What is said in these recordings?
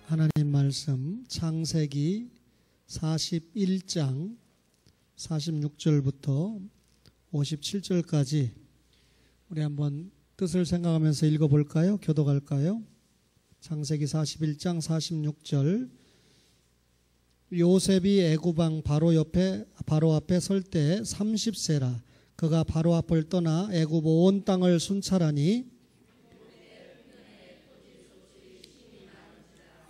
하나님 말씀 창세기 41장 46절부터 57절까지 우리 한번 뜻을 생각하면서 읽어볼까요? 교독할까요? 창세기 41장 46절. 요셉이 애굽왕 바로 앞에 설 때 30세라. 그가 바로 앞을 떠나 애굽 온 땅을 순찰하니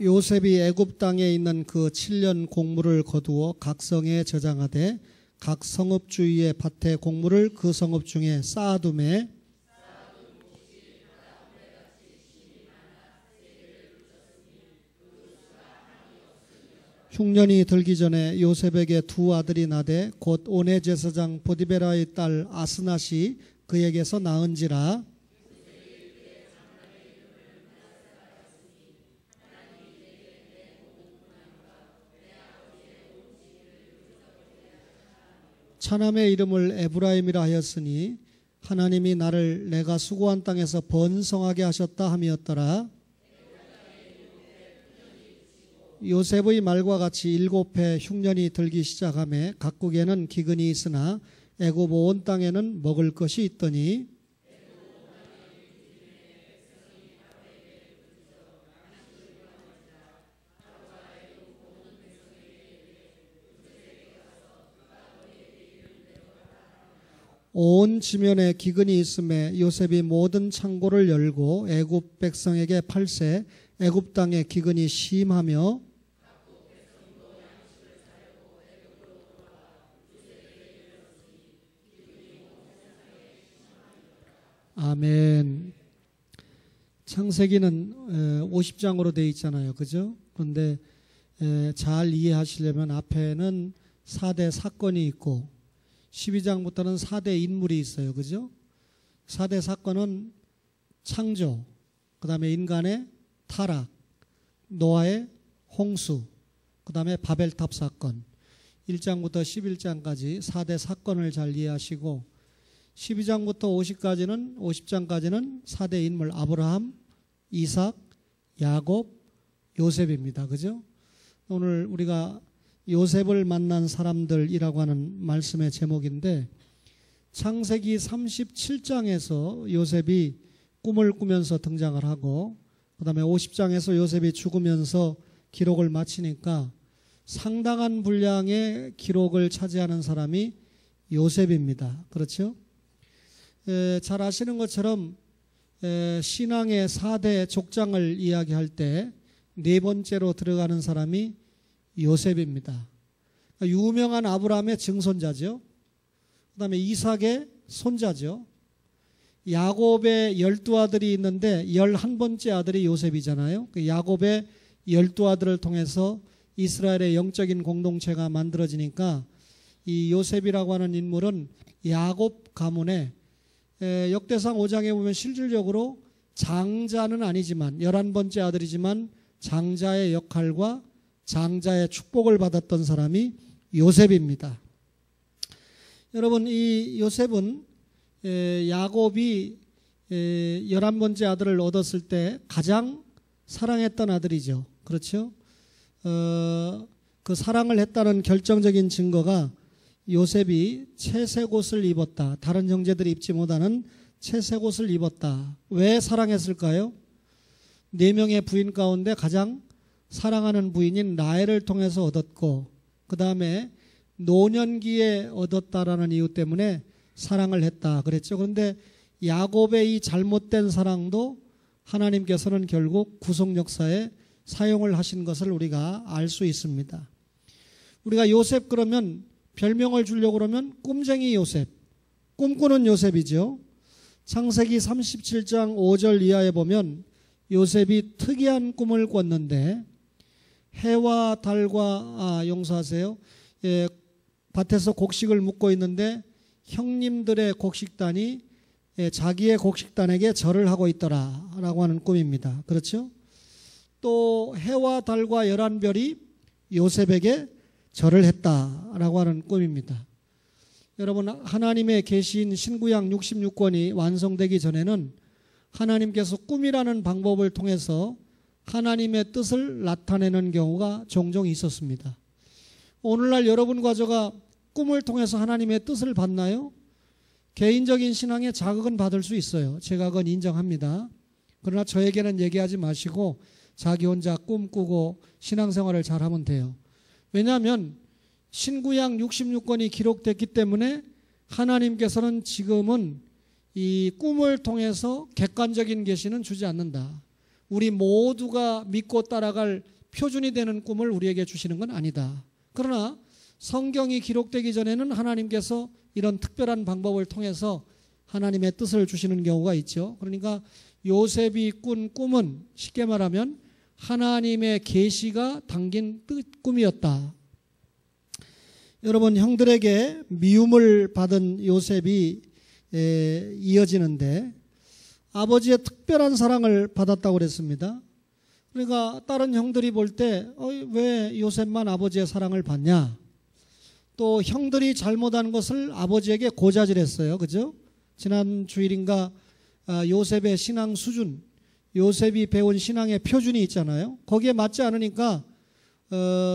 요셉이 애굽 땅에 있는 그 7년 곡물을 거두어 각 성에 저장하되 각 성읍 주위의 밭에 곡물을 그 성읍 중에 쌓아두매 흉년이 들기 전에 요셉에게 두 아들이 나되 곧 온의 제사장 보디베라의 딸 아스낫이 그에게서 낳은지라. 차남의 이름을 에브라임이라 하였으니 하나님이 나를 내가 수고한 땅에서 번성하게 하셨다 함이었더라. 요셉의 말과 같이 7해 흉년이 들기 시작하매 각국에는 기근이 있으나 애굽 온 땅에는 먹을 것이 있더니 온 지면에 기근이 있음에 요셉이 모든 창고를 열고 애굽 백성에게 팔세. 애굽 땅에 기근이 심하며 아멘. 창세기는 50장으로 되어 있잖아요. 그죠? 그런데 잘 이해하시려면 앞에는 4대 사건이 있고 12장부터는 4대 인물이 있어요. 그죠? 4대 사건은 창조, 그 다음에 인간의 타락, 노아의 홍수, 그 다음에 바벨탑 사건. 1장부터 11장까지 4대 사건을 잘 이해하시고 12장부터 50장까지는 4대 인물 아브라함, 이삭, 야곱, 요셉입니다. 그죠? 오늘 우리가 요셉을 만난 사람들이라고 하는 말씀의 제목인데 창세기 37장에서 요셉이 꿈을 꾸면서 등장을 하고 그 다음에 50장에서 요셉이 죽으면서 기록을 마치니까 상당한 분량의 기록을 차지하는 사람이 요셉입니다. 그렇죠? 잘 아시는 것처럼 신앙의 4대 족장을 이야기할 때 네 번째로 들어가는 사람이 요셉입니다. 유명한 아브라함의 증손자죠. 그 다음에 이삭의 손자죠. 야곱의 12아들이 있는데 11번째 아들이 요셉이잖아요. 야곱의 12아들을 통해서 이스라엘의 영적인 공동체가 만들어지니까 이 요셉이라고 하는 인물은 야곱 가문의 역대상 5장에 보면 실질적으로 장자는 아니지만 11번째 아들이지만 장자의 역할과 장자의 축복을 받았던 사람이 요셉입니다. 여러분, 이 요셉은 야곱이 11번째 아들을 얻었을 때 가장 사랑했던 아들이죠. 그렇죠? 그 사랑을 했다는 결정적인 증거가 요셉이 채색옷을 입었다. 다른 형제들이 입지 못하는 채색옷을 입었다. 왜 사랑했을까요? 4명의 부인 가운데 가장 사랑하는 부인인 라헬을 통해서 얻었고 그 다음에 노년기에 얻었다라는 이유 때문에 사랑을 했다 그랬죠. 그런데 야곱의 이 잘못된 사랑도 하나님께서는 결국 구속 역사에 사용을 하신 것을 우리가 알 수 있습니다. 우리가 요셉 그러면 별명을 주려고 그러면 꿈쟁이 요셉, 꿈꾸는 요셉이죠. 창세기 37장 5절 이하에 보면 요셉이 특이한 꿈을 꿨는데 해와 달과 용서하세요. 밭에서 곡식을 묻고 있는데 형님들의 곡식단이 자기의 곡식단에게 절을 하고 있더라 라고 하는 꿈입니다. 그렇죠? 또 해와 달과 11별이 요셉에게 절을 했다라고 하는 꿈입니다. 여러분, 하나님의 계시인 신구약 66권이 완성되기 전에는 하나님께서 꿈이라는 방법을 통해서 하나님의 뜻을 나타내는 경우가 종종 있었습니다. 오늘날 여러분과 저가 꿈을 통해서 하나님의 뜻을 받나요? 개인적인 신앙에 자극은 받을 수 있어요. 제가 그건 인정합니다. 그러나 저에게는 얘기하지 마시고 자기 혼자 꿈꾸고 신앙생활을 잘하면 돼요. 왜냐하면 신구약 66권이 기록됐기 때문에 하나님께서는 지금은 이 꿈을 통해서 객관적인 계시는 주지 않는다. 우리 모두가 믿고 따라갈 표준이 되는 꿈을 우리에게 주시는 건 아니다. 그러나 성경이 기록되기 전에는 하나님께서 이런 특별한 방법을 통해서 하나님의 뜻을 주시는 경우가 있죠. 그러니까 요셉이 꾼 꿈은 쉽게 말하면 하나님의 계시가 담긴 꿈이었다. 여러분, 형들에게 미움을 받은 요셉이 이어지는데 아버지의 특별한 사랑을 받았다고 그랬습니다. 그러니까 다른 형들이 볼 때 왜 요셉만 아버지의 사랑을 받냐? 또 형들이 잘못한 것을 아버지에게 고자질했어요. 그죠? 지난 주일인가 요셉의 신앙 수준, 요셉이 배운 신앙의 표준이 있잖아요. 거기에 맞지 않으니까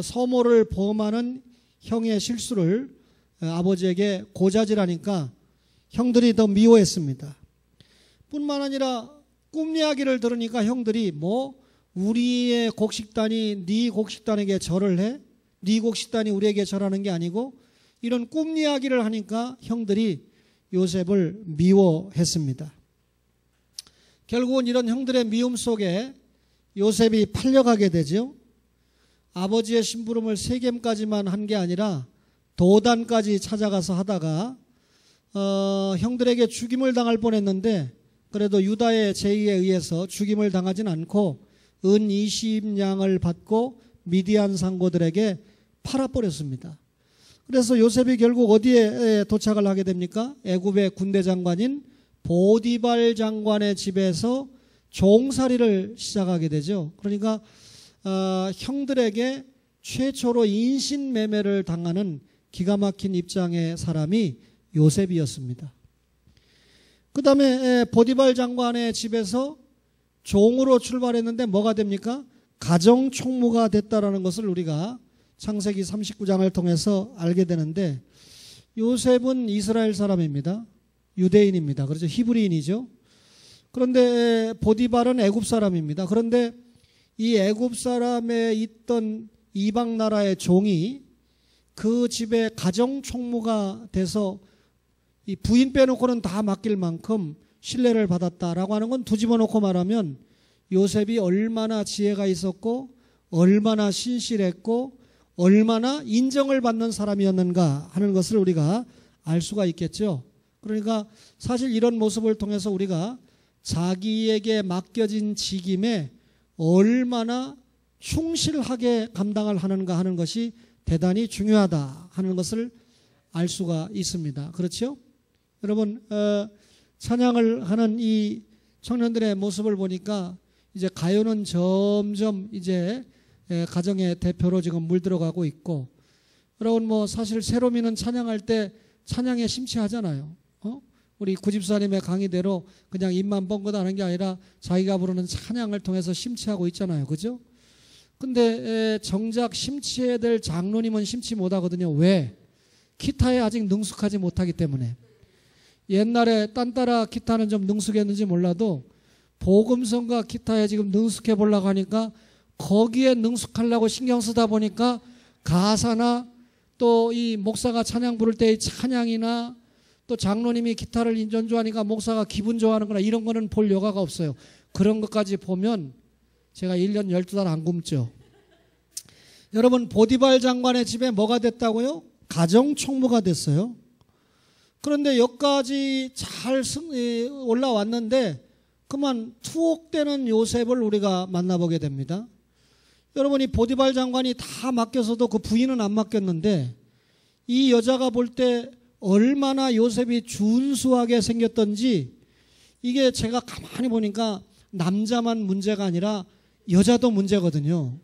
서모를 범하는 형의 실수를 아버지에게 고자질하니까 형들이 더 미워했습니다. 뿐만 아니라 꿈 이야기를 들으니까 형들이 우리의 곡식단이 네 곡식단에게 절을 해? 네 곡식단이 우리에게 절하는 게 아니고, 이런 꿈 이야기를 하니까 형들이 요셉을 미워했습니다. 결국은 이런 형들의 미움 속에 요셉이 팔려가게 되죠. 아버지의 심부름을 세겜까지만 한 게 아니라 도단까지 찾아가서 하다가 형들에게 죽임을 당할 뻔했는데 그래도 유다의 제의에 의해서 죽임을 당하진 않고 은 20냥을 받고 미디안 상고들에게 팔아버렸습니다. 그래서 요셉이 결국 어디에 도착을 하게 됩니까? 애굽의 군대 장관인 보디발 장관의 집에서 종살이를 시작하게 되죠. 그러니까 형들에게 최초로 인신매매를 당하는 기가 막힌 입장의 사람이 요셉이었습니다. 그 다음에 보디발 장관의 집에서 종으로 출발했는데 뭐가 됩니까? 가정총무가 됐다라는 것을 우리가 창세기 39장을 통해서 알게 되는데, 요셉은 이스라엘 사람입니다. 유대인입니다. 그렇죠. 히브리인이죠. 그런데 보디발은 애굽 사람입니다. 그런데 이 애굽 사람에 있던 이방 나라의 종이 그 집에 가정총무가 돼서 이 부인 빼놓고는 다 맡길 만큼 신뢰를 받았다라고 하는 건 뒤집어 놓고 말하면 요셉이 얼마나 지혜가 있었고 얼마나 신실했고 얼마나 인정을 받는 사람이었는가 하는 것을 우리가 알 수가 있겠죠. 그러니까 사실 이런 모습을 통해서 우리가 자기에게 맡겨진 직임에 얼마나 충실하게 감당을 하는가 하는 것이 대단히 중요하다 하는 것을 알 수가 있습니다. 그렇죠? 여러분, 찬양을 하는 이 청년들의 모습을 보니까 이제 가요는 점점 이제 가정의 대표로 지금 물들어가고 있고, 여러분 사실 세로미는 찬양할 때 찬양에 심취하잖아요. 우리 구집사님의 강의대로 그냥 입만 뻥긋 하는 게 아니라 자기가 부르는 찬양을 통해서 심취하고 있잖아요. 그죠? 근데 정작 심취해야 될 장로님은 심취 못하거든요. 왜? 기타에 아직 능숙하지 못하기 때문에. 옛날에 딴따라 기타는 좀 능숙했는지 몰라도 복음성과 기타에 지금 능숙해 보려고 하니까 거기에 능숙하려고 신경 쓰다 보니까 가사나 또 이 목사가 찬양 부를 때의 찬양이나 또 장로님이 기타를 연주하니까 목사가 기분 좋아하는 거나 이런 거는 볼 여가가 없어요. 그런 것까지 보면 제가 1년 12달 안 굶죠. 여러분, 보디발 장관의 집에 뭐가 됐다고요? 가정총무가 됐어요. 그런데 여기까지 잘 올라왔는데 그만 투옥되는 요셉을 우리가 만나보게 됩니다. 여러분이 보디발 장관이 다 맡겨서도 그 부인은 안 맡겼는데 이 여자가 볼 때 얼마나 요셉이 준수하게 생겼던지, 이게 제가 가만히 보니까 남자만 문제가 아니라 여자도 문제거든요.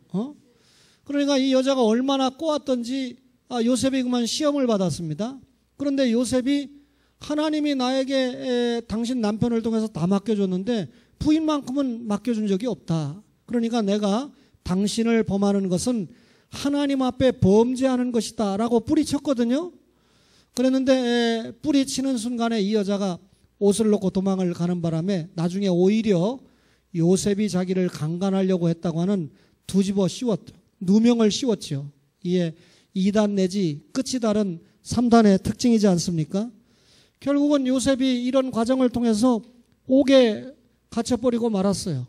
그러니까 이 여자가 얼마나 꼬았던지 요셉이 그만 시험을 받았습니다. 그런데 요셉이 하나님이 나에게 당신 남편을 통해서 다 맡겨줬는데 부인만큼은 맡겨준 적이 없다. 그러니까 내가 당신을 범하는 것은 하나님 앞에 범죄하는 것이다 라고 뿌리쳤거든요. 그랬는데 뿌리치는 순간에 이 여자가 옷을 놓고 도망을 가는 바람에 나중에 오히려 요셉이 자기를 강간하려고 했다고 하는 두집어 씌웠죠. 누명을 씌웠죠. 이에 2단 내지 끝이 다른 3단의 특징이지 않습니까? 결국은 요셉이 이런 과정을 통해서 옥에 갇혀버리고 말았어요.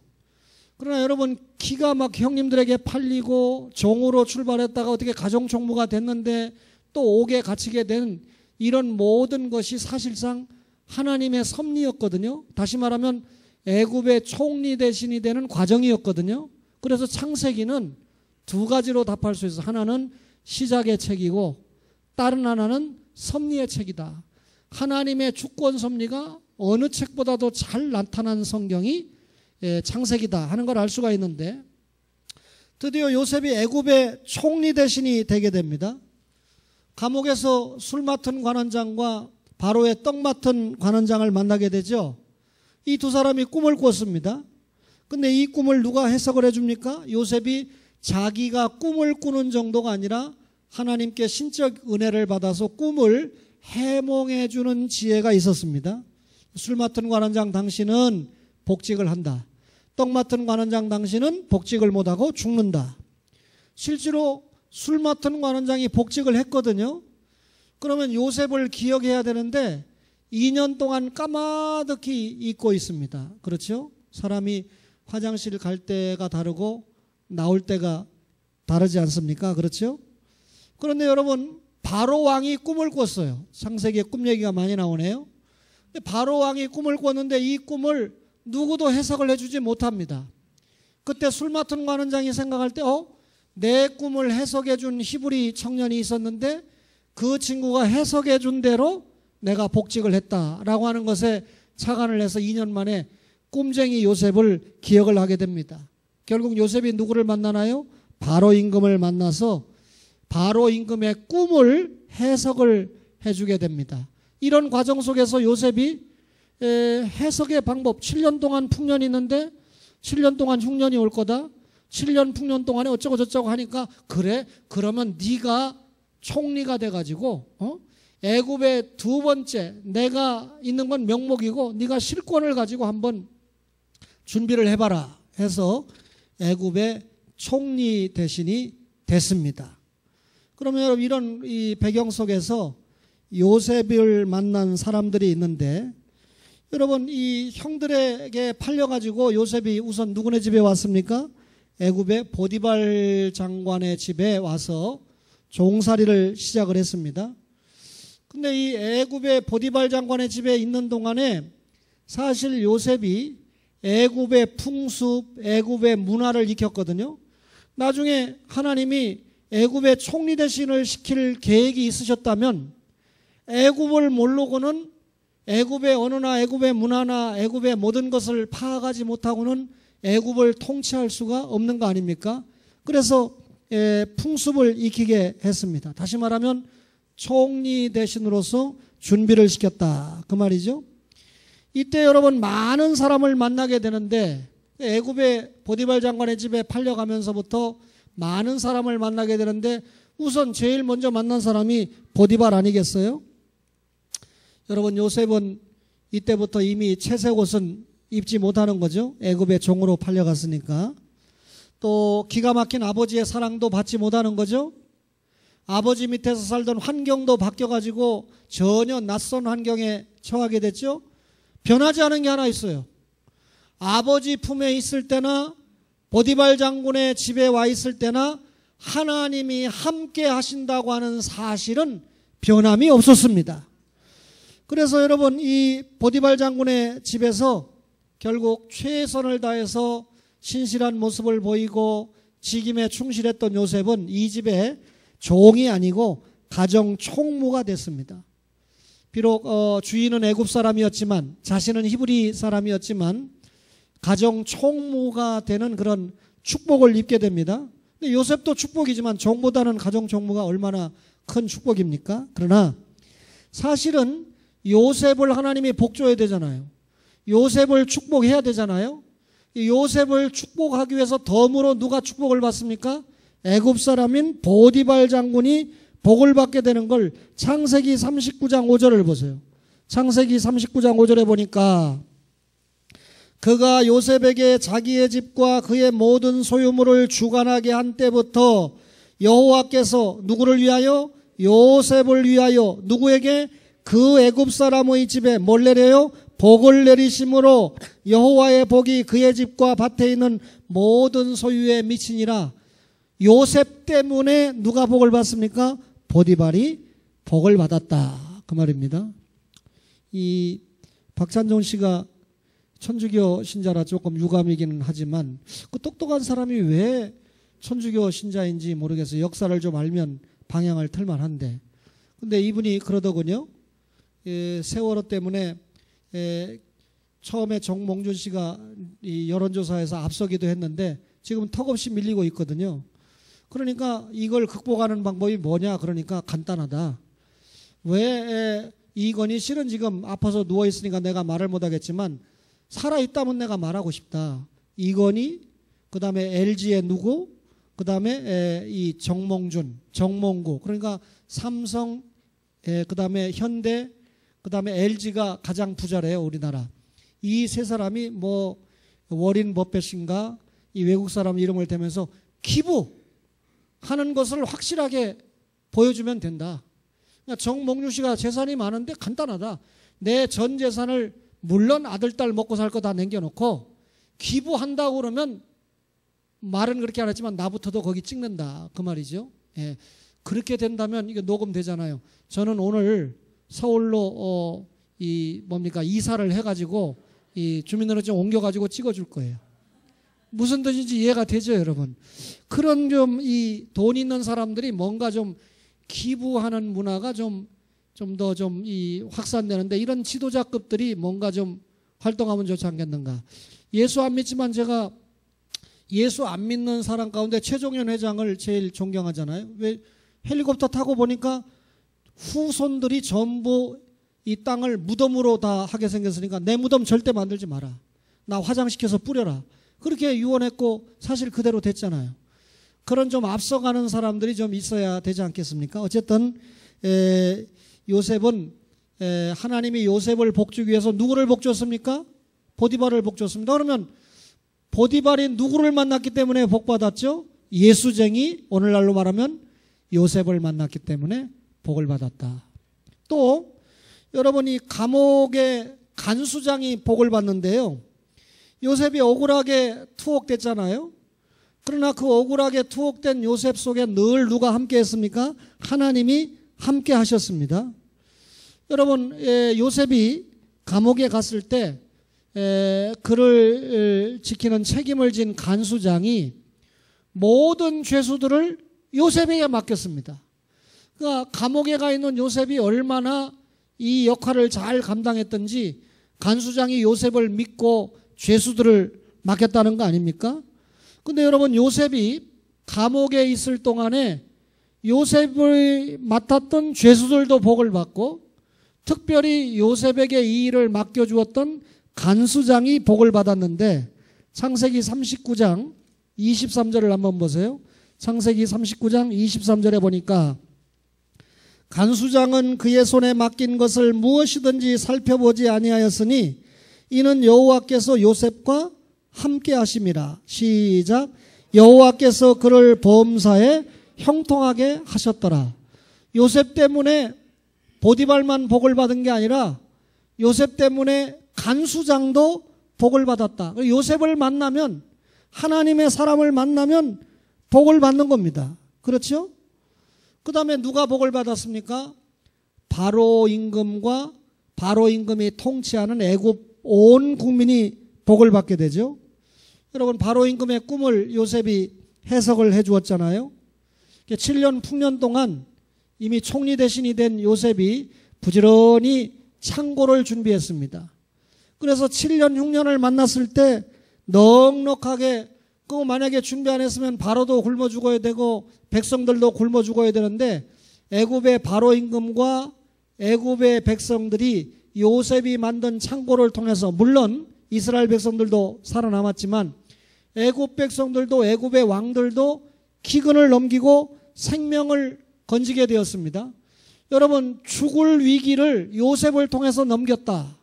그러나 여러분, 기가 막 형님들에게 팔리고 종으로 출발했다가 어떻게 가정총무가 됐는데 또 옥에 갇히게 된 이런 모든 것이 사실상 하나님의 섭리였거든요. 다시 말하면 애굽의 총리 대신이 되는 과정이었거든요. 그래서 창세기는 두 가지로 답할 수 있어요. 하나는 시작의 책이고 다른 하나는 섭리의 책이다. 하나님의 주권 섭리가 어느 책보다도 잘 나타난 성경이 창세기다 하는 걸 알 수가 있는데, 드디어 요셉이 애굽의 총리 대신이 되게 됩니다. 감옥에서 술 맡은 관원장과 바로의 떡 맡은 관원장을 만나게 되죠. 이 두 사람이 꿈을 꿨습니다. 근데 이 꿈을 누가 해석을 해줍니까? 요셉이 자기가 꿈을 꾸는 정도가 아니라 하나님께 신적 은혜를 받아서 꿈을 해몽해 주는 지혜가 있었습니다. 술 맡은 관원장, 당신은 복직을 한다. 떡 맡은 관원장, 당신은 복직을 못하고 죽는다. 실제로 술 맡은 관원장이 복직을 했거든요. 그러면 요셉을 기억해야 되는데 2년 동안 까마득히 잊고 있습니다. 그렇죠? 사람이 화장실 갈 때가 다르고 나올 때가 다르지 않습니까? 그렇죠? 그런데 여러분, 바로 왕이 꿈을 꿨어요. 창세기에 꿈 얘기가 많이 나오네요. 근데 바로 왕이 꿈을 꿨는데 이 꿈을 누구도 해석을 해주지 못합니다. 그때 술 맡은 관원장이 생각할 때 내 꿈을 해석해 준 히브리 청년이 있었는데 그 친구가 해석해 준 대로 내가 복직을 했다라고 하는 것에 착안을 해서 2년 만에 꿈쟁이 요셉을 기억을 하게 됩니다. 결국 요셉이 누구를 만나나요? 바로 임금을 만나서 바로 임금의 꿈을 해석을 해주게 됩니다. 이런 과정 속에서 요셉이 해석의 방법, 7년 동안 풍년이 있는데 7년 동안 흉년이 올 거다. 7년 풍년 동안에 어쩌고 저쩌고 하니까 그래? 그러면 네가 총리가 돼가지고 애굽의 두 번째, 내가 있는 건 명목이고 네가 실권을 가지고 한번 준비를 해봐라 해서 애굽의 총리 대신이 됐습니다. 그러면 여러분, 이런 이 배경 속에서 요셉을 만난 사람들이 있는데, 여러분, 이 형들에게 팔려가지고 요셉이 우선 누구네 집에 왔습니까? 애굽의 보디발 장관의 집에 와서 종살이를 시작을 했습니다. 근데 이 애굽의 보디발 장관의 집에 있는 동안에 사실 요셉이 애굽의 풍습, 애굽의 문화를 익혔거든요. 나중에 하나님이 애굽의 총리 대신을 시킬 계획이 있으셨다면 애굽을 모르고는 애굽의 언어나 애굽의 문화나 애굽의 모든 것을 파악하지 못하고는 애굽을 통치할 수가 없는 거 아닙니까? 그래서 풍습을 익히게 했습니다. 다시 말하면 총리 대신으로서 준비를 시켰다, 그 말이죠. 이때 여러분, 많은 사람을 만나게 되는데 애굽의 보디발 장관의 집에 팔려가면서부터 많은 사람을 만나게 되는데 우선 제일 먼저 만난 사람이 보디발 아니겠어요? 여러분, 요셉은 이때부터 이미 채색 옷은 입지 못하는 거죠. 애굽의 종으로 팔려갔으니까. 또 기가 막힌 아버지의 사랑도 받지 못하는 거죠. 아버지 밑에서 살던 환경도 바뀌어가지고 전혀 낯선 환경에 처하게 됐죠. 변하지 않은 게 하나 있어요. 아버지 품에 있을 때나 보디발 장군의 집에 와 있을 때나 하나님이 함께 하신다고 하는 사실은 변함이 없었습니다. 그래서 여러분, 이 보디발 장군의 집에서 결국 최선을 다해서 신실한 모습을 보이고 직임에 충실했던 요셉은 이 집의 종이 아니고 가정 총무가 됐습니다. 비록 주인은 애굽 사람이었지만, 자신은 히브리 사람이었지만 가정 총무가 되는 그런 축복을 입게 됩니다. 근데 요셉도 축복이지만 종보다는 가정 총무가 얼마나 큰 축복입니까? 그러나 사실은 요셉을 하나님이 복줘야 되잖아요. 요셉을 축복해야 되잖아요. 요셉을 축복하기 위해서 덤으로 누가 축복을 받습니까? 애굽 사람인 보디발 장군이 복을 받게 되는 걸 창세기 39장 5절을 보세요. 창세기 39장 5절에 보니까 그가 요셉에게 자기의 집과 그의 모든 소유물을 주관하게 한 때부터 여호와께서 누구를 위하여? 요셉을 위하여 누구에게? 그 애굽 사람의 집에 뭘 내려요? 복을 내리심으로 여호와의 복이 그의 집과 밭에 있는 모든 소유에 미치니라. 요셉 때문에 누가 복을 받습니까? 보디발이 복을 받았다. 그 말입니다. 이 박찬종 씨가 천주교 신자라 조금 유감이기는 하지만 그 똑똑한 사람이 왜 천주교 신자인지 모르겠어요. 역사를 좀 알면 방향을 틀만한데. 근데 이분이 그러더군요. 세월호 때문에 처음에 정몽준 씨가 이 여론조사에서 앞서기도 했는데 지금 턱없이 밀리고 있거든요. 그러니까 이걸 극복하는 방법이 뭐냐? 그러니까 간단하다. 왜 이건희 씨는 지금 아파서 누워있으니까 내가 말을 못하겠지만 살아있다면 내가 말하고 싶다. 이건희, 그 다음에 LG의 누구, 그 다음에 이 정몽준, 정몽구, 그러니까 삼성, 그 다음에 현대, 그 다음에 LG가 가장 부자래요, 우리나라. 이 세 사람이 뭐 워린 버핏인가 이 외국 사람 이름을 대면서 기부하는 것을 확실하게 보여주면 된다. 그러니까 정몽준 씨가 재산이 많은데 간단하다. 내 전 재산을 물론 아들, 딸 먹고 살 거 다 남겨놓고 기부한다고 그러면 말은 그렇게 안 했지만 나부터도 거기 찍는다. 그 말이죠. 예. 그렇게 된다면 이게 녹음되잖아요. 저는 오늘 서울로 이사를 해가지고 이 주민등록증 옮겨가지고 찍어줄 거예요. 무슨 뜻인지 이해가 되죠, 여러분? 그런 좀 이 돈 있는 사람들이 뭔가 좀 기부하는 문화가 좀 더 좀 이 확산되는데 이런 지도자급들이 뭔가 좀 활동하면 좋지 않겠는가. 예수 안 믿지만 제가 예수 안 믿는 사람 가운데 최종현 회장을 제일 존경하잖아요. 왜? 헬리콥터 타고 보니까 후손들이 전부 이 땅을 무덤으로 다 하게 생겼으니까 내 무덤 절대 만들지 마라. 나 화장시켜서 뿌려라. 그렇게 유언했고 사실 그대로 됐잖아요. 그런 좀 앞서가는 사람들이 좀 있어야 되지 않겠습니까? 어쨌든 요셉은 하나님이 요셉을 복주기 위해서 누구를 복줬습니까? 보디발을 복줬습니다. 그러면 보디발이 누구를 만났기 때문에 복받았죠? 예수쟁이, 오늘날로 말하면 요셉을 만났기 때문에 복을 받았다. 또 여러분이 감옥의 간수장이 복을 받는데요. 요셉이 억울하게 투옥됐잖아요. 그러나 그 억울하게 투옥된 요셉 속에 늘 누가 함께 했습니까? 하나님이 함께 하셨습니다. 여러분, 요셉이 감옥에 갔을 때 그를 지키는 책임을 진 간수장이 모든 죄수들을 요셉에게 맡겼습니다. 그러니까 감옥에 가 있는 요셉이 얼마나 이 역할을 잘 감당했던지 간수장이 요셉을 믿고 죄수들을 맡겼다는 거 아닙니까? 근데 여러분, 요셉이 감옥에 있을 동안에 요셉을 맡았던 죄수들도 복을 받고 특별히 요셉에게 이 일을 맡겨주었던 간수장이 복을 받았는데 창세기 39장 23절을 한번 보세요. 창세기 39장 23절에 보니까 간수장은 그의 손에 맡긴 것을 무엇이든지 살펴보지 아니하였으니 이는 여호와께서 요셉과 함께 하심이라. 시작. 여호와께서 그를 범사에 형통하게 하셨더라. 요셉 때문에 보디발만 복을 받은 게 아니라 요셉 때문에 간수장도 복을 받았다. 요셉을 만나면, 하나님의 사람을 만나면 복을 받는 겁니다. 그렇죠? 그 다음에 누가 복을 받았습니까? 바로 임금과 바로 임금이 통치하는 애굽 온 국민이 복을 받게 되죠. 여러분, 바로 임금의 꿈을 요셉이 해석을 해 주었잖아요. 7년 풍년 동안 이미 총리 대신이 된 요셉이 부지런히 창고를 준비했습니다. 그래서 7년 흉년을 만났을 때 넉넉하게, 그 만약에 준비 안 했으면 바로도 굶어 죽어야 되고 백성들도 굶어 죽어야 되는데 애굽의 바로 임금과 애굽의 백성들이 요셉이 만든 창고를 통해서, 물론 이스라엘 백성들도 살아남았지만 애굽 백성들도 애굽의 왕들도 기근을 넘기고 생명을 건지게 되었습니다. 여러분, 죽을 위기를 요셉을 통해서 넘겼다.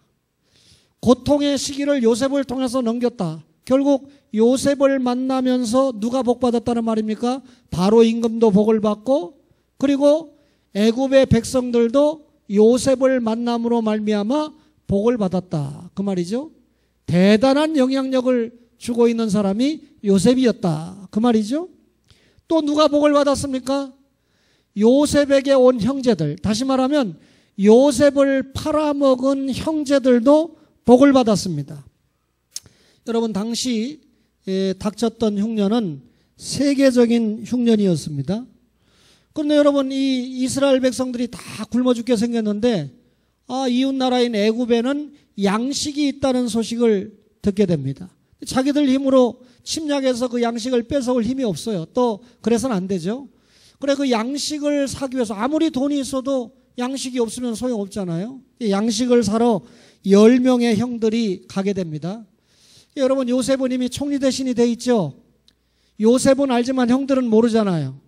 고통의 시기를 요셉을 통해서 넘겼다. 결국 요셉을 만나면서 누가 복받았다는 말입니까? 바로 임금도 복을 받고, 그리고 애굽의 백성들도 요셉을 만남으로 말미암아 복을 받았다. 그 말이죠. 대단한 영향력을 주고 있는 사람이 요셉이었다. 그 말이죠. 또 누가 복을 받았습니까? 요셉에게 온 형제들, 다시 말하면 요셉을 팔아먹은 형제들도 복을 받았습니다. 여러분, 당시 닥쳤던 흉년은 세계적인 흉년이었습니다. 그런데 여러분, 이 이스라엘 백성들이 다 굶어 죽게 생겼는데 이웃 나라인 애굽에는 양식이 있다는 소식을 듣게 됩니다. 자기들 힘으로 침략해서 그 양식을 뺏어올 힘이 없어요. 또 그래서는 안 되죠. 그래, 그 양식을 사기 위해서 아무리 돈이 있어도 양식이 없으면 소용없잖아요. 양식을 사러 10명의 형들이 가게 됩니다. 여러분, 요셉은 이미 총리 대신이 돼 있죠. 요셉은 알지만 형들은 모르잖아요.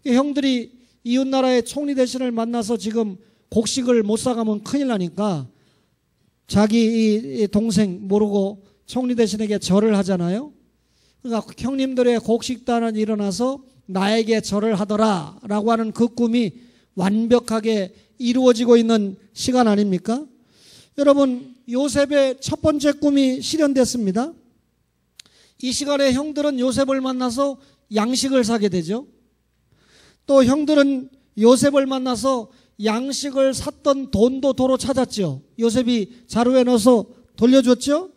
형들이 이웃 나라의 총리 대신을 만나서 지금 곡식을 못 사가면 큰일 나니까 자기 이 동생 모르고 총리 대신에게 절을 하잖아요. 그러니까 형님들의 곡식단은 일어나서 나에게 절을 하더라 라고 하는 그 꿈이 완벽하게 이루어지고 있는 시간 아닙니까? 여러분, 요셉의 첫 번째 꿈이 실현됐습니다. 이 시간에 형들은 요셉을 만나서 양식을 사게 되죠. 또 형들은 요셉을 만나서 양식을 샀던 돈도 도로 찾았죠. 요셉이 자루에 넣어서 돌려줬죠.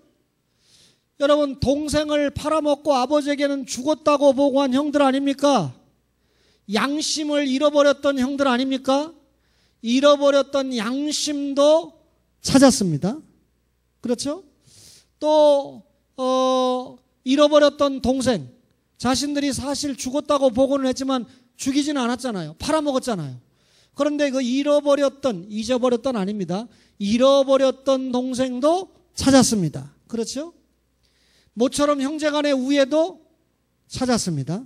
여러분, 동생을 팔아먹고 아버지에게는 죽었다고 보고한 형들 아닙니까? 양심을 잃어버렸던 형들 아닙니까? 잃어버렸던 양심도 찾았습니다. 그렇죠? 또 잃어버렸던 동생, 자신들이 사실 죽었다고 보고는 했지만 죽이지는 않았잖아요. 팔아먹었잖아요. 그런데 그 잊어버렸던 아닙니다. 잃어버렸던 동생도 찾았습니다. 그렇죠? 모처럼 형제간의 우애도 찾았습니다.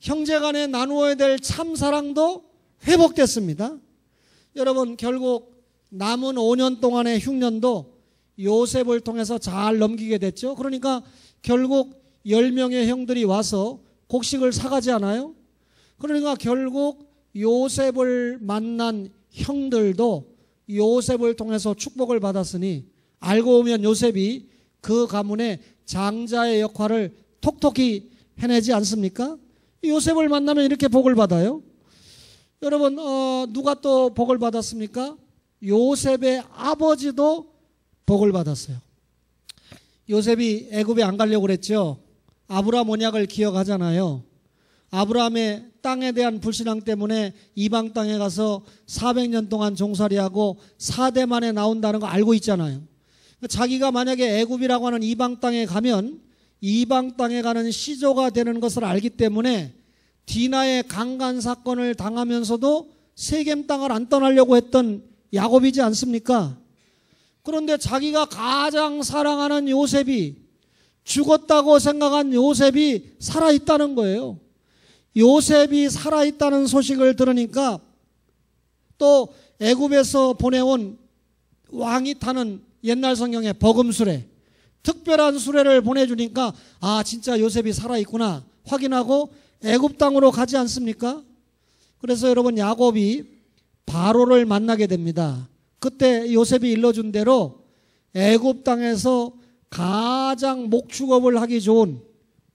형제간에 나누어야 될 참사랑도 회복됐습니다. 여러분, 결국 남은 5년 동안의 흉년도 요셉을 통해서 잘 넘기게 됐죠. 그러니까 결국 10명의 형들이 와서 곡식을 사가지 않아요? 그러니까 결국 요셉을 만난 형들도 요셉을 통해서 축복을 받았으니, 알고 보면 요셉이 그 가문의 장자의 역할을 톡톡히 해내지 않습니까? 요셉을 만나면 이렇게 복을 받아요. 여러분, 누가 또 복을 받았습니까? 요셉의 아버지도 복을 받았어요. 요셉이 애굽에 안 가려고 그랬죠. 아브라함 언약을 기억하잖아요. 아브라함의 땅에 대한 불신앙 때문에 이방 땅에 가서 400년 동안 종살이하고 4대 만에 나온다는 거 알고 있잖아요. 자기가 만약에 애굽이라고 하는 이방 땅에 가면 이방 땅에 가는 시조가 되는 것을 알기 때문에 디나의 강간 사건을 당하면서도 세겜 땅을 안 떠나려고 했던 야곱이지 않습니까? 그런데 자기가 가장 사랑하는 요셉이, 죽었다고 생각한 요셉이 살아있다는 거예요. 요셉이 살아있다는 소식을 들으니까 또 애굽에서 보내온 왕이 타는 옛날 성경의 버금수레, 특별한 수레를 보내주니까 진짜 요셉이 살아있구나 확인하고 애굽 땅으로 가지 않습니까? 그래서 여러분, 야곱이 바로를 만나게 됩니다. 그때 요셉이 일러준 대로 애굽 땅에서 가장 목축업을 하기 좋은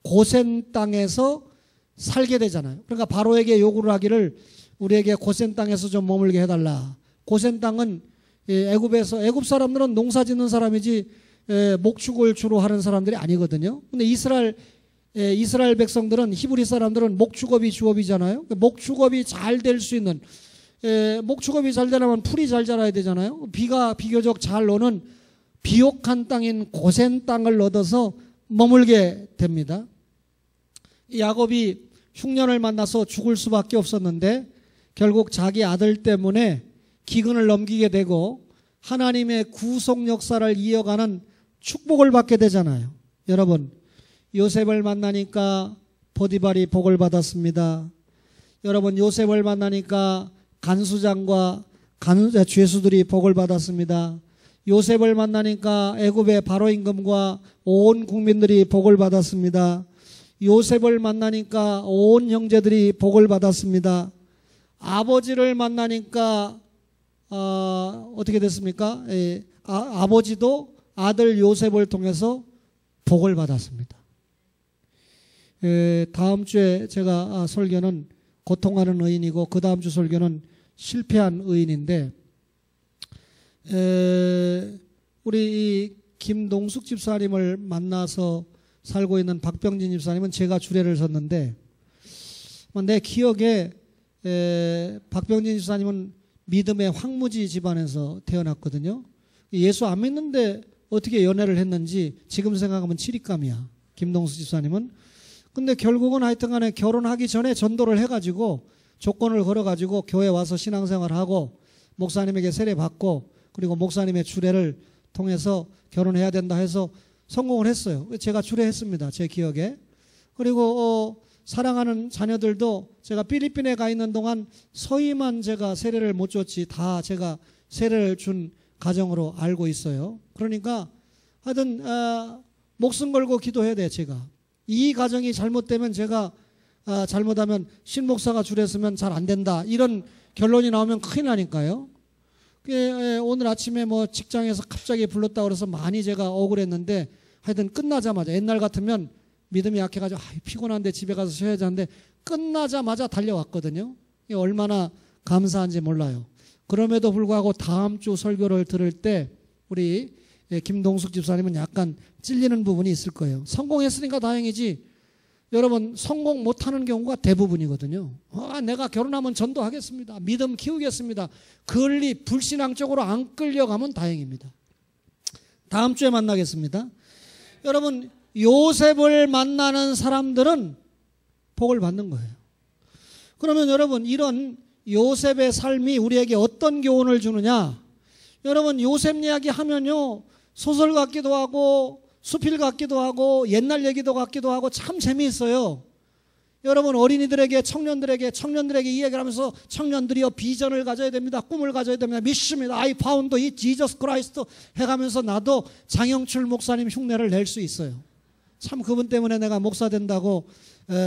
고센 땅에서 살게 되잖아요. 그러니까 바로에게 요구를 하기를 우리에게 고센 땅에서 좀 머물게 해달라. 고센 땅은 애굽에서, 애굽 사람들은 농사 짓는 사람이지 목축을 주로 하는 사람들이 아니거든요. 근데 이스라엘 백성들은, 히브리 사람들은 목축업이 주업이잖아요. 목축업이 잘 될 수 있는, 목축업이 잘 되려면 풀이 잘 자라야 되잖아요. 비가 비교적 잘 오는 비옥한 땅인 고센 땅을 얻어서 머물게 됩니다. 야곱이 흉년을 만나서 죽을 수밖에 없었는데 결국 자기 아들 때문에 기근을 넘기게 되고 하나님의 구속 역사를 이어가는 축복을 받게 되잖아요. 여러분, 요셉을 만나니까 보디발이 복을 받았습니다. 여러분, 요셉을 만나니까 간수장과 죄수들이 복을 받았습니다. 요셉을 만나니까 애굽의 바로 임금과 온 국민들이 복을 받았습니다. 요셉을 만나니까 온 형제들이 복을 받았습니다. 아버지를 만나니까 어떻게 됐습니까? 아버지도 아들 요셉을 통해서 복을 받았습니다. 다음 주에 제가 설교는 고통하는 의인이고 그 다음 주 설교는 실패한 의인인데, 우리 이 김동숙 집사님을 만나서 살고 있는 박병진 집사님은 제가 주례를 섰는데, 내 기억에 박병진 집사님은 믿음의 황무지 집안에서 태어났거든요. 예수 안 믿는데 어떻게 연애를 했는지 지금 생각하면 치릿감이야, 김동숙 집사님은. 근데 결국은 하여튼 간에 결혼하기 전에 전도를 해가지고 조건을 걸어가지고 교회 와서 신앙생활하고 목사님에게 세례받고 그리고 목사님의 주례를 통해서 결혼해야 된다 해서 성공을 했어요. 제가 주례했습니다, 제 기억에. 그리고 사랑하는 자녀들도 제가 필리핀에 가 있는 동안 서희만 제가 세례를 못 줬지 다 제가 세례를 준 가정으로 알고 있어요. 그러니까 하여튼 목숨 걸고 기도해야 돼요. 제가 이 가정이 잘못되면, 제가 잘못하면 신목사가 주례했으면 잘 안 된다 이런 결론이 나오면 큰일 나니까요. 오늘 아침에 뭐 직장에서 갑자기 불렀다 그래서 많이 제가 억울했는데, 하여튼 끝나자마자, 옛날 같으면 믿음이 약해가지고 피곤한데 집에 가서 쉬어야지 하는데 끝나자마자 달려왔거든요. 얼마나 감사한지 몰라요. 그럼에도 불구하고 다음 주 설교를 들을 때 우리 김동숙 집사님은 약간 찔리는 부분이 있을 거예요. 성공했으니까 다행이지, 여러분 성공 못하는 경우가 대부분이거든요. 내가 결혼하면 전도하겠습니다, 믿음 키우겠습니다, 그리 불신앙 쪽으로 안 끌려가면 다행입니다. 다음 주에 만나겠습니다. 여러분, 요셉을 만나는 사람들은 복을 받는 거예요. 그러면 여러분, 이런 요셉의 삶이 우리에게 어떤 교훈을 주느냐? 여러분, 요셉 이야기 하면요, 소설 같기도 하고 수필 같기도 하고 옛날 얘기도 같기도 하고 참 재미있어요. 여러분, 어린이들에게 청년들에게 이 얘기를 하면서, 청년들이요 비전을 가져야 됩니다, 꿈을 가져야 됩니다, 믿습니다, I found it, Jesus Christ 해가면서 나도 장영출 목사님 흉내를 낼 수 있어요. 참 그분 때문에 내가 목사 된다고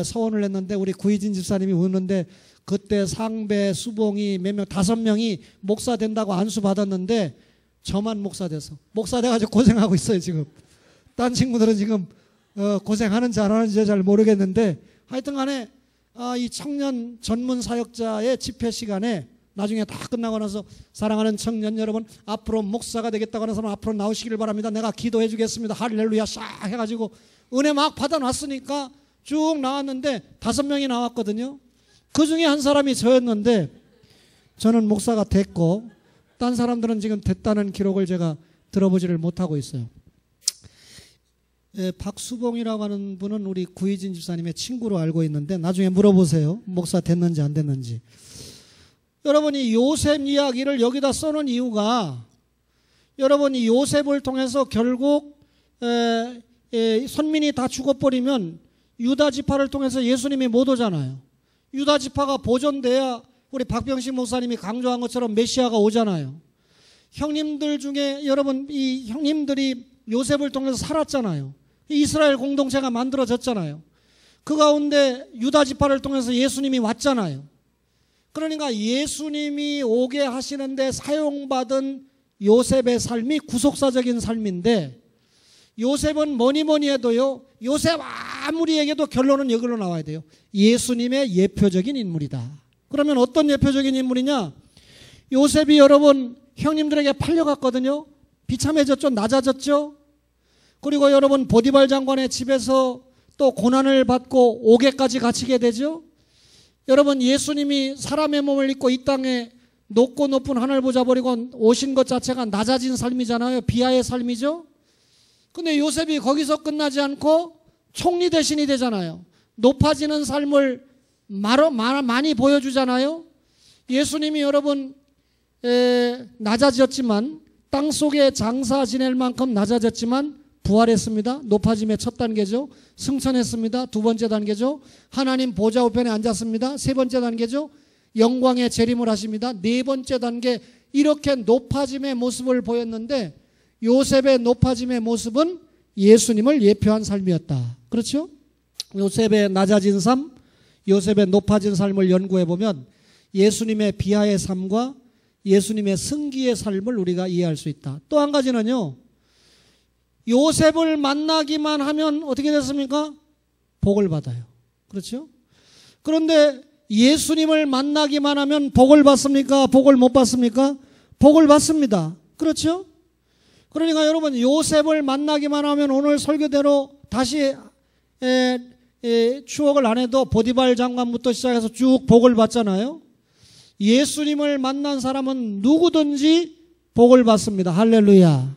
서원을 했는데 우리 구희진 집사님이 우는데, 그때 상배, 수봉이 몇 명, 5명이 목사 된다고 안수 받았는데 저만 목사 돼가지고 고생하고 있어요. 지금 딴 친구들은 지금 고생하는지 안 하는지 잘 모르겠는데, 하여튼 간에 이 청년 전문 사역자의 집회 시간에 나중에 다 끝나고 나서, 사랑하는 청년 여러분, 앞으로 목사가 되겠다고 하는 사람 앞으로 나오시길 바랍니다, 내가 기도해 주겠습니다, 할렐루야 싹 해가지고 은혜 막 받아놨으니까 쭉 나왔는데 5명이 나왔거든요. 그 중에 한 사람이 저였는데, 저는 목사가 됐고 딴 사람들은 지금 됐다는 기록을 제가 들어보지를 못하고 있어요. 박수봉이라고 하는 분은 우리 구희진 집사님의 친구로 알고 있는데, 나중에 물어보세요, 목사 됐는지 안 됐는지. 여러분이 요셉 이야기를 여기다 써놓은 이유가, 여러분이 요셉을 통해서 결국 선민이 다 죽어버리면 유다 지파를 통해서 예수님이 못 오잖아요. 유다 지파가 보존돼야 우리 박병식 목사님이 강조한 것처럼 메시아가 오잖아요. 형님들 중에 여러분, 이 형님들이 요셉을 통해서 살았잖아요. 이스라엘 공동체가 만들어졌잖아요. 그 가운데 유다 지파를 통해서 예수님이 왔잖아요. 그러니까 예수님이 오게 하시는데 사용받은 요셉의 삶이 구속사적인 삶인데, 요셉은 뭐니 해도요, 요셉 아무리 얘기해도 결론은 여기로 나와야 돼요. 예수님의 예표적인 인물이다. 그러면 어떤 예표적인 인물이냐? 요셉이 여러분 형님들에게 팔려갔거든요. 비참해졌죠, 낮아졌죠. 그리고 여러분 보디발 장관의 집에서 또 고난을 받고 옥에까지 갇히게 되죠. 여러분, 예수님이 사람의 몸을 입고 이 땅에 높고 높은 하늘 보자 버리고 오신 것 자체가 낮아진 삶이잖아요. 비하의 삶이죠. 근데 요셉이 거기서 끝나지 않고 총리 대신이 되잖아요. 높아지는 삶을 많이 보여주잖아요. 예수님이 여러분 낮아졌지만, 땅속에 장사 지낼 만큼 낮아졌지만 부활했습니다. 높아짐의 첫 단계죠. 승천했습니다. 두 번째 단계죠. 하나님 보좌 우편에 앉았습니다. 세 번째 단계죠. 영광의 재림을 하십니다. 네 번째 단계, 이렇게 높아짐의 모습을 보였는데 요셉의 높아짐의 모습은 예수님을 예표한 삶이었다. 그렇죠? 요셉의 낮아진 삶, 요셉의 높아진 삶을 연구해 보면 예수님의 비하의 삶과 예수님의 승기의 삶을 우리가 이해할 수 있다. 또 한 가지는요, 요셉을 만나기만 하면 어떻게 됐습니까? 복을 받아요. 그렇죠? 그런데 예수님을 만나기만 하면 복을 받습니까? 복을 못 받습니까? 복을 받습니다. 그렇죠? 그러니까 여러분, 요셉을 만나기만 하면 오늘 설교대로 다시 추억을 안 해도 보디발 장관부터 시작해서 쭉 복을 받잖아요. 예수님을 만난 사람은 누구든지 복을 받습니다. 할렐루야.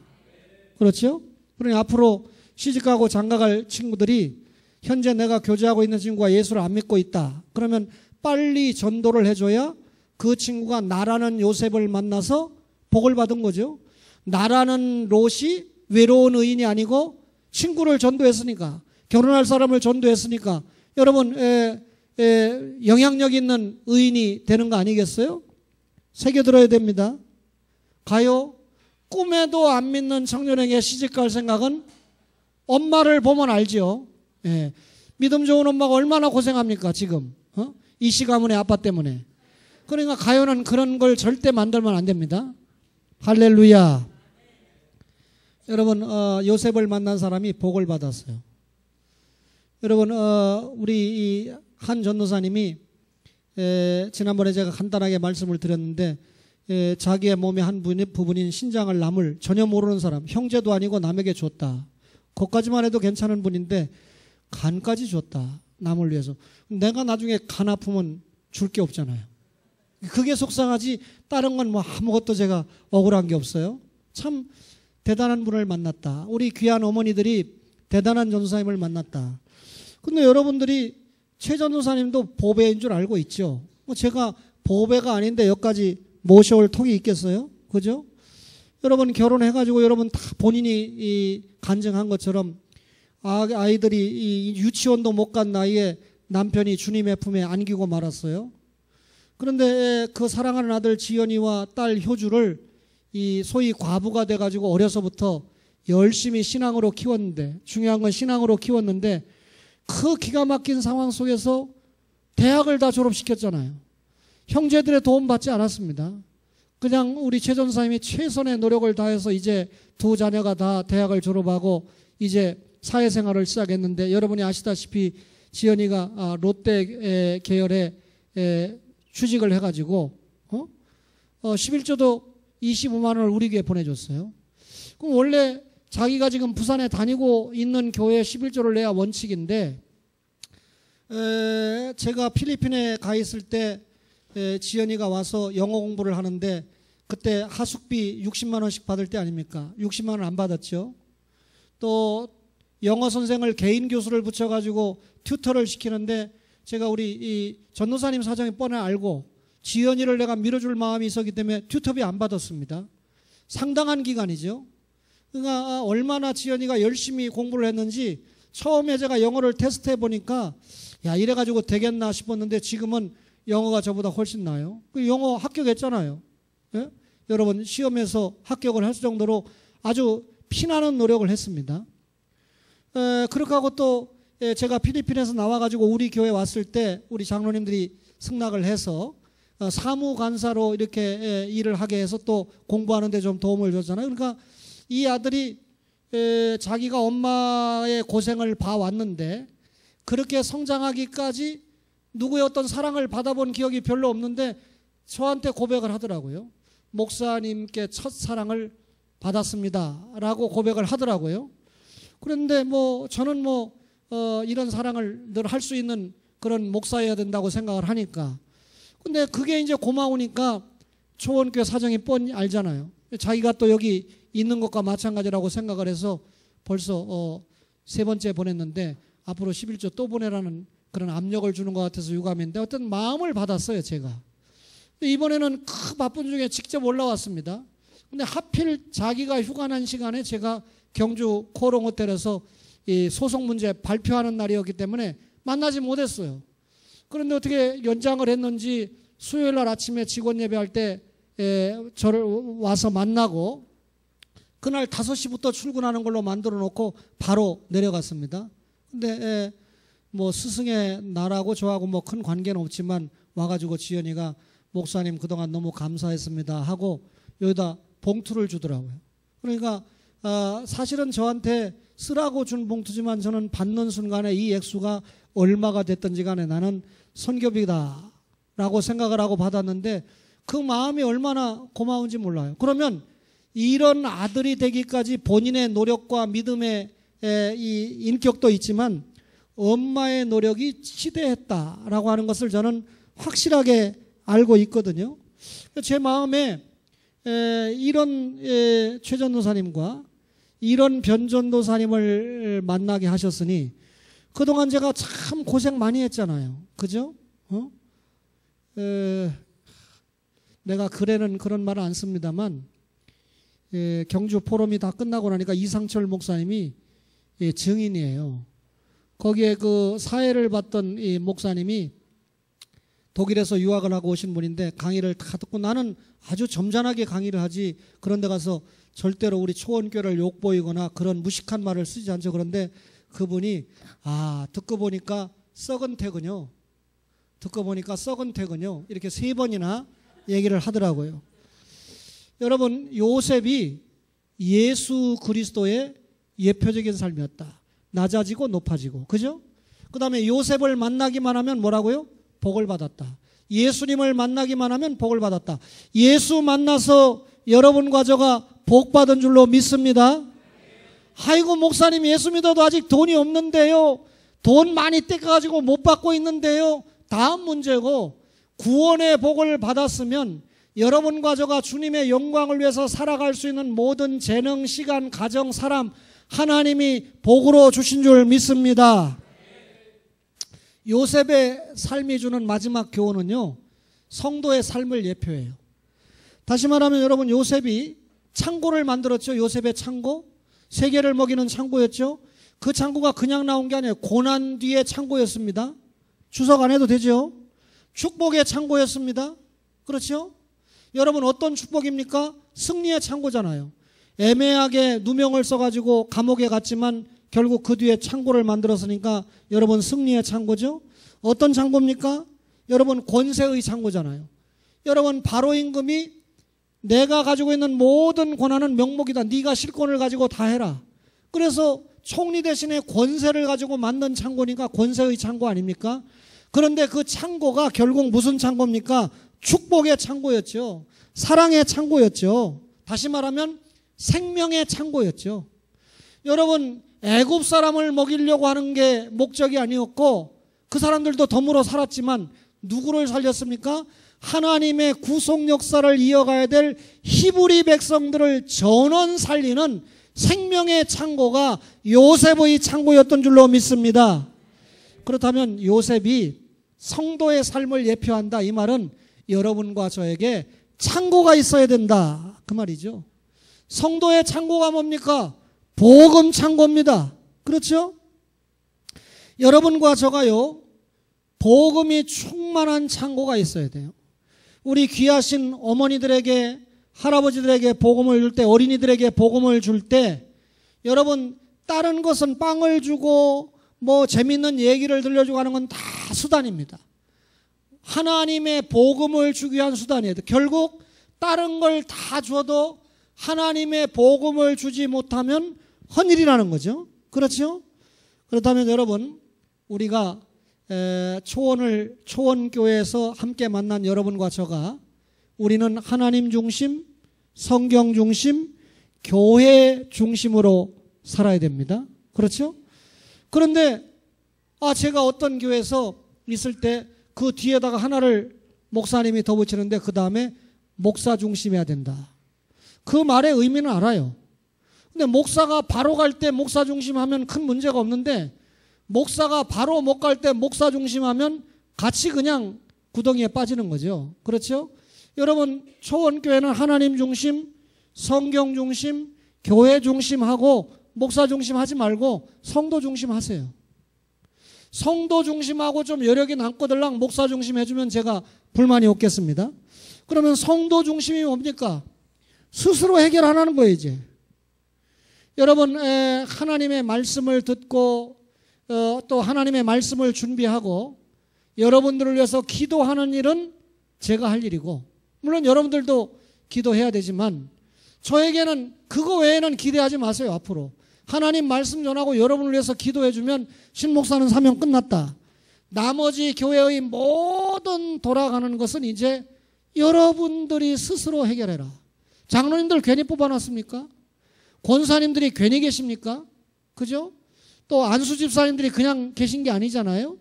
그렇죠? 그러니 앞으로 시집가고 장가갈 친구들이 현재 내가 교제하고 있는 친구가 예수를 안 믿고 있다. 그러면 빨리 전도를 해줘야 그 친구가 나라는 요셉을 만나서 복을 받은 거죠. 나라는 롯이 외로운 의인이 아니고 친구를 전도했으니까, 결혼할 사람을 전도했으니까 여러분 영향력 있는 의인이 되는 거 아니겠어요? 새겨들어야 됩니다. 가요? 꿈에도 안 믿는 청년에게 시집갈 생각은 엄마를 보면 알죠. 예. 믿음 좋은 엄마가 얼마나 고생합니까 지금, 이 시가문의 아빠 때문에. 그러니까 가요는 그런 걸 절대 만들면 안 됩니다. 할렐루야. 여러분, 요셉을 만난 사람이 복을 받았어요. 여러분, 우리 한 전도사님이 지난번에 제가 간단하게 말씀을 드렸는데, 자기의 몸의 한 부분인 신장을 남을 전혀 모르는 사람, 형제도 아니고 남에게 줬다. 그것까지만 해도 괜찮은 분인데 간까지 줬다. 남을 위해서. 내가 나중에 간 아프면 줄 게 없잖아요. 그게 속상하지 다른 건 뭐 아무것도 제가 억울한 게 없어요. 참 대단한 분을 만났다. 우리 귀한 어머니들이 대단한 전도사님을 만났다. 근데 여러분들이 최 전도사님도 보배인 줄 알고 있죠. 뭐 제가 보배가 아닌데 여기까지 모셔올 통이 있겠어요? 그죠? 여러분 결혼해가지고 여러분 다 본인이 간증한 것처럼 아이들이 유치원도 못 간 나이에 남편이 주님의 품에 안기고 말았어요. 그런데 그 사랑하는 아들 지연이와 딸 효주를 이 소위 과부가 돼가지고 어려서부터 열심히 신앙으로 키웠는데, 중요한 건 신앙으로 키웠는데 그 기가 막힌 상황 속에서 대학을 다 졸업시켰잖아요. 형제들의 도움 받지 않았습니다. 그냥 우리 최 전사님이 최선의 노력을 다해서 이제 두 자녀가 다 대학을 졸업하고 이제 사회생활을 시작했는데, 여러분이 아시다시피 지연이가 롯데 계열에 취직을 해가지고 11조도 25만 원을 우리 교회에 보내줬어요. 그럼 원래 자기가 지금 부산에 다니고 있는 교회에 11조를 내야 원칙인데, 제가 필리핀에 가 있을 때 지연이가 와서 영어 공부를 하는데 그때 하숙비 60만 원씩 받을 때 아닙니까? 60만 원 안 받았죠. 또 영어 선생을 개인 교수를 붙여가지고 튜터를 시키는데 제가 우리 이 전도사님 사정이 뻔히 알고 지연이를 내가 밀어줄 마음이 있었기 때문에 튜터비 안 받았습니다. 상당한 기간이죠. 그러니까 얼마나 지연이가 열심히 공부를 했는지 처음에 제가 영어를 테스트해 보니까 야, 이래가지고 되겠나 싶었는데 지금은 영어가 저보다 훨씬 나아요. 그 영어 합격했잖아요. 예? 여러분 시험에서 합격을 할 정도로 아주 피나는 노력을 했습니다. 그렇게 하고 또 제가 필리핀에서 나와가지고 우리 교회 왔을 때 우리 장로님들이 승낙을 해서 사무간사로 이렇게 일을 하게 해서 또 공부하는 데 좀 도움을 줬잖아요. 그러니까 이 아들이 자기가 엄마의 고생을 봐왔는데 그렇게 성장하기까지 누구의 어떤 사랑을 받아본 기억이 별로 없는데 저한테 고백을 하더라고요. 목사님께 첫 사랑을 받았습니다 라고 고백을 하더라고요. 그런데 뭐 저는 이런 사랑을 늘 할 수 있는 그런 목사여야 된다고 생각을 하니까, 근데 그게 이제 고마우니까 초원교회 사정이 뻔히 알잖아요. 자기가 또 여기 있는 것과 마찬가지라고 생각을 해서 벌써 세 번째 보냈는데 앞으로 11조 또 보내라는 그런 압력을 주는 것 같아서 유감인데 어떤 마음을 받았어요 제가. 이번에는 그 바쁜 중에 직접 올라왔습니다. 근데 하필 자기가 휴가 난 시간에 제가 경주 코롱 호텔에서 이 소송 문제 발표하는 날이었기 때문에 만나지 못했어요. 그런데 어떻게 연장을 했는지 수요일 날 아침에 직원 예배할 때 저를 와서 만나고 그날 5시부터 출근하는 걸로 만들어 놓고 바로 내려갔습니다. 근데 뭐 스승의 나라고 저하고 뭐 큰 관계는 없지만 와가지고 지연이가 목사님 그동안 너무 감사했습니다 하고 여기다 봉투를 주더라고요. 그러니까 사실은 저한테 쓰라고 준 봉투지만 저는 받는 순간에 이 액수가 얼마가 됐든지 간에 나는 선교비다 라고 생각을 하고 받았는데 그 마음이 얼마나 고마운지 몰라요. 그러면 이런 아들이 되기까지 본인의 노력과 믿음의 이 인격도 있지만 엄마의 노력이 시대했다라고 하는 것을 저는 확실하게 알고 있거든요. 제 마음에 이런 최 전도사님과 이런 변 전도사님을 만나게 하셨으니 그동안 제가 참 고생 많이 했잖아요. 그죠? 내가 글에는 그런 말을 안 씁니다만 경주 포럼이 다 끝나고 나니까 이상철 목사님이 증인이에요. 거기에 그 사회를 받던 이 목사님이 독일에서 유학을 하고 오신 분인데 강의를 다 듣고 나는 아주 점잖하게 강의를 하지 그런 데 가서 절대로 우리 초원교를 욕보이거나 그런 무식한 말을 쓰지 않죠. 그런데 그분이 듣고 보니까 썩은 태군요. 듣고 보니까 썩은 태군요. 이렇게 3번이나 얘기를 하더라고요. 여러분 요셉이 예수 그리스도의 예표적인 삶이었다. 낮아지고 높아지고 그죠? 그 다음에 요셉을 만나기만 하면 뭐라고요? 복을 받았다. 예수님을 만나기만 하면 복을 받았다. 예수 만나서 여러분과 저가 복 받은 줄로 믿습니다. 아이고 목사님 예수 믿어도 아직 돈이 없는데요. 돈 많이 떼가지고 못 받고 있는데요. 다음 문제고 구원의 복을 받았으면 여러분과 저가 주님의 영광을 위해서 살아갈 수 있는 모든 재능, 시간, 가정, 사람 하나님이 복으로 주신 줄 믿습니다. 요셉의 삶이 주는 마지막 교훈은요. 성도의 삶을 예표해요. 다시 말하면 여러분 요셉이 창고를 만들었죠. 요셉의 창고. 세계를 먹이는 창고였죠. 그 창고가 그냥 나온 게 아니에요. 고난 뒤의 창고였습니다. 추석 안 해도 되죠. 축복의 창고였습니다. 그렇죠? 여러분 어떤 축복입니까? 승리의 창고잖아요. 애매하게 누명을 써가지고 감옥에 갔지만 결국 그 뒤에 창고를 만들었으니까 여러분 승리의 창고죠. 어떤 창고입니까? 여러분 권세의 창고잖아요. 여러분 바로 임금이 내가 가지고 있는 모든 권한은 명목이다. 네가 실권을 가지고 다 해라. 그래서 총리 대신에 권세를 가지고 만든 창고니까 권세의 창고 아닙니까? 그런데 그 창고가 결국 무슨 창고입니까? 축복의 창고였죠. 사랑의 창고였죠. 다시 말하면 생명의 창고였죠. 여러분 애굽 사람을 먹이려고 하는 게 목적이 아니었고 그 사람들도 덤으로 살았지만 누구를 살렸습니까? 하나님의 구속 역사를 이어가야 될 히브리 백성들을 전원 살리는 생명의 창고가 요셉의 창고였던 줄로 믿습니다. 그렇다면 요셉이 성도의 삶을 예표한다. 이 말은 여러분과 저에게 창고가 있어야 된다. 그 말이죠. 성도의 창고가 뭡니까? 복음 창고입니다. 그렇죠? 여러분과 저가요, 복음이 충만한 창고가 있어야 돼요. 우리 귀하신 어머니들에게, 할아버지들에게 복음을 줄 때, 어린이들에게 복음을 줄 때, 여러분, 다른 것은 빵을 주고, 뭐, 재밌는 얘기를 들려주고 하는 건 다 수단입니다. 하나님의 복음을 주기 위한 수단이에요. 결국, 다른 걸 다 줘도 하나님의 복음을 주지 못하면 헛일이라는 거죠. 그렇죠? 그렇다면 여러분, 우리가 초원교회에서 함께 만난 여러분과 저가 우리는 하나님 중심, 성경 중심, 교회 중심으로 살아야 됩니다. 그렇죠? 그런데 제가 어떤 교회에서 있을 때 그 뒤에다가 하나를 목사님이 더 붙이는데 그 다음에 목사 중심해야 된다. 그 말의 의미는 알아요. 근데 목사가 바로 갈 때 목사 중심하면 큰 문제가 없는데 목사가 바로 못 갈 때 목사 중심하면 같이 그냥 구덩이에 빠지는 거죠. 그렇죠? 여러분 초원교회는 하나님 중심, 성경 중심, 교회 중심하고 목사 중심 하지 말고 성도 중심 하세요. 성도 중심하고 좀 여력이 남고들랑 목사 중심 해주면 제가 불만이 없겠습니다. 그러면 성도 중심이 뭡니까? 스스로 해결하라는 거예요, 이제. 여러분, 하나님의 말씀을 듣고 또 하나님의 말씀을 준비하고 여러분들을 위해서 기도하는 일은 제가 할 일이고, 물론 여러분들도 기도해야 되지만 저에게는 그거 외에는 기대하지 마세요. 앞으로 하나님 말씀 전하고 여러분을 위해서 기도해주면 신목사는 사명 끝났다. 나머지 교회의 모든 돌아가는 것은 이제 여러분들이 스스로 해결해라. 장로님들 괜히 뽑아놨습니까? 권사님들이 괜히 계십니까? 그죠? 또 안수 집사님들이 그냥 계신 게 아니잖아요.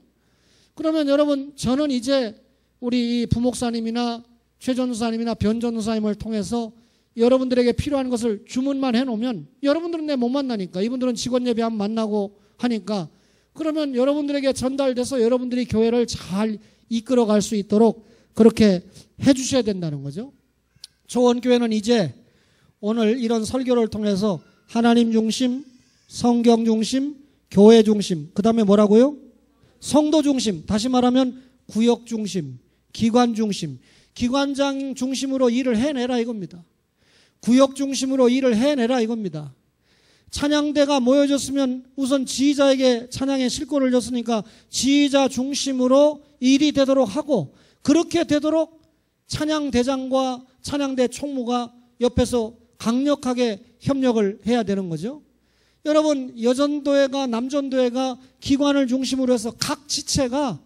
그러면 여러분, 저는 이제 우리 부목사님이나 최전사님이나 변전사님을 통해서 여러분들에게 필요한 것을 주문만 해놓으면, 여러분들은 내 못 만나니까, 이분들은 직원 예배 한번 만나고 하니까, 그러면 여러분들에게 전달돼서 여러분들이 교회를 잘 이끌어갈 수 있도록 그렇게 해주셔야 된다는 거죠. 초원교회는 이제 오늘 이런 설교를 통해서 하나님 중심, 성경 중심, 교회 중심, 그 다음에 뭐라고요? 성도 중심, 다시 말하면 구역 중심, 기관 중심, 기관장 중심으로 일을 해내라 이겁니다. 구역 중심으로 일을 해내라 이겁니다. 찬양대가 모여졌으면 우선 지휘자에게 찬양의 실권을 줬으니까 지휘자 중심으로 일이 되도록 하고, 그렇게 되도록 찬양대장과 찬양대 총무가 옆에서 강력하게 협력을 해야 되는 거죠. 여러분, 여전도회가 남전도회가 기관을 중심으로 해서 각 지체가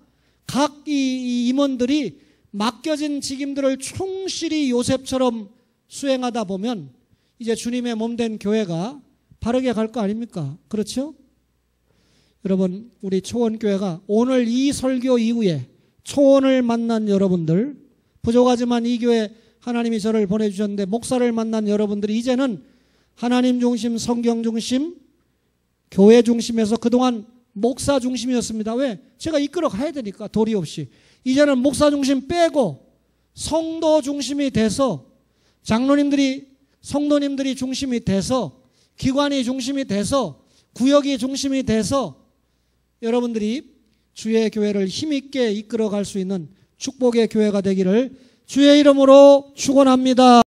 각 이 임원들이 맡겨진 직임들을 충실히 요셉처럼 수행하다 보면 이제 주님의 몸된 교회가 바르게 갈 거 아닙니까? 그렇죠? 여러분, 우리 초원교회가 오늘 이 설교 이후에 초원을 만난 여러분들, 부족하지만 이 교회 하나님이 저를 보내주셨는데 목사를 만난 여러분들이 이제는 하나님 중심, 성경 중심, 교회 중심에서 그동안 목사 중심이었습니다. 왜? 제가 이끌어 가야 되니까, 도리 없이. 이제는 목사 중심 빼고 성도 중심이 돼서, 장로님들이, 성도님들이 중심이 돼서, 기관이 중심이 돼서, 구역이 중심이 돼서 여러분들이 주의 교회를 힘있게 이끌어 갈 수 있는 축복의 교회가 되기를 주의 이름으로 축원합니다.